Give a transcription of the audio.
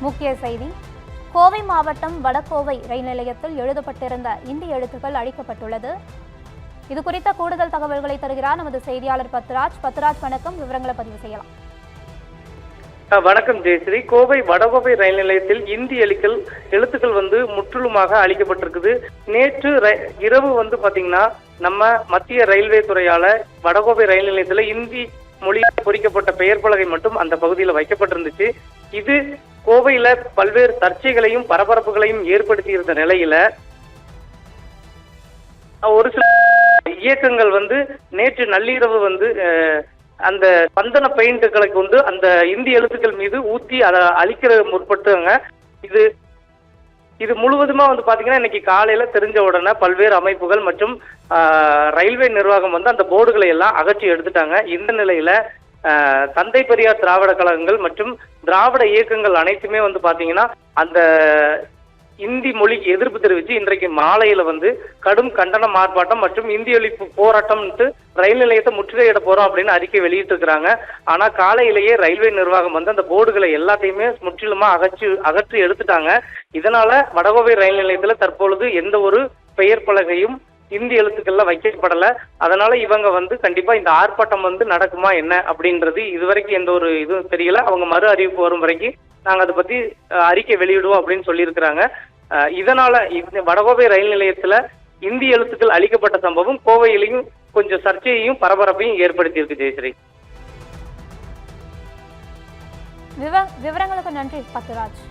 முக்கிய செய்தி: கோவை மாவட்டம் வடகோவை ரயில் நிலையத்தில் எழுதப்பட்டிருந்த இந்தி எழுத்துக்கள் அழிக்கப்பட்டுள்ளது. இது குறித்த கூடுதல் தகவல்களை தருகிறார் நமது செய்தியாளர் பத்ராஜ். பத்ராஜ், வணக்கம். விவரங்களை பதிவு செய்யலாம். வணக்கம் ஜெயஸ்ரீ. கோவை வடகோவை ரயில் நிலையத்தில் இந்தி எழுத்துக்கள் முற்றிலுமாக அழிக்கப்பட்டிருக்குது. நேற்று இரவு பாத்தீங்கன்னா நம்ம மத்திய ரயில்வே துறையால வடகோவை ரயில் நிலையத்துல இந்தி மொழியால் பொறிக்கப்பட்ட பெயர் பலகை மட்டும் அந்த பகுதியில் வைக்கப்பட்டிருந்துச்சு. இது கோவையில பல்வேறு சர்ச்சைகளையும் பரபரப்புகளையும் ஏற்படுத்தி இருந்த நிலையில ஒரு சில இயக்கங்கள் நேற்று நள்ளிரவு அந்த சந்தன பெயிண்டுகளை கொண்டு அந்த இந்தி எழுத்துக்கள் மீது ஊத்தி அதை அழிக்கிற முற்பட்டாங்க. இது முழுவதுமா பாத்தீங்கன்னா இன்னைக்கு காலையில தெரிஞ்ச உடனே பல்வேறு அமைப்புகள் மற்றும் ரயில்வே நிர்வாகம் அந்த போர்டுகளை எல்லாம் அகற்றி எடுத்துட்டாங்க. இந்த நிலையில தந்தை பெரியார் திராவிட கழகங்கள் மற்றும் திராவிட இயக்கங்கள் அனைத்துமே பாத்தீங்கன்னா அந்த இந்தி மொழிக்கு எதிர்ப்பு தெரிவித்து இன்றைக்கு மாலையில கடும் கண்டன ஆர்ப்பாட்டம் மற்றும் இந்தி ஒழிப்பு போராட்டம் ரயில் நிலையத்தை முற்றுகையிட போறோம் அப்படின்னு அறிக்கை வெளியிட்டு இருக்கிறாங்க. ஆனா காலையிலேயே ரயில்வே நிர்வாகம் அந்த போர்டுகளை எல்லாத்தையுமே முற்றிலுமா அகற்றி எடுத்துட்டாங்க. இதனால வடகோவை ரயில் நிலையத்துல தற்பொழுது எந்த ஒரு பெயர் பலகையும் இந்தி எழுத்துக்கள்ல வைக்கப்படல. அதனால இவங்க கண்டிப்பா இந்த ஆர்ப்பாட்டம் நடக்குமா என்ன அப்படின்றது இதுவரைக்கும் எந்த ஒரு இதுவும் தெரியல. அவங்க மறு அறிவிப்பு வரும் வரைக்கும் நாங்க அதை பத்தி அறிக்கை வெளியிடுவோம் அப்படின்னு சொல்லியிருக்கிறாங்க. இதனால வடகோவை ரயில் நிலையத்துல இந்தி எழுத்துக்கள் அளிக்கப்பட்ட சம்பவம் கோவையிலையும் கொஞ்சம் சர்ச்சையையும் பரபரப்பையும் ஏற்படுத்தி இருக்கு. ஜெயஸ்ரீ, விவரங்களுக்கு நன்றி பத்ராஜ்.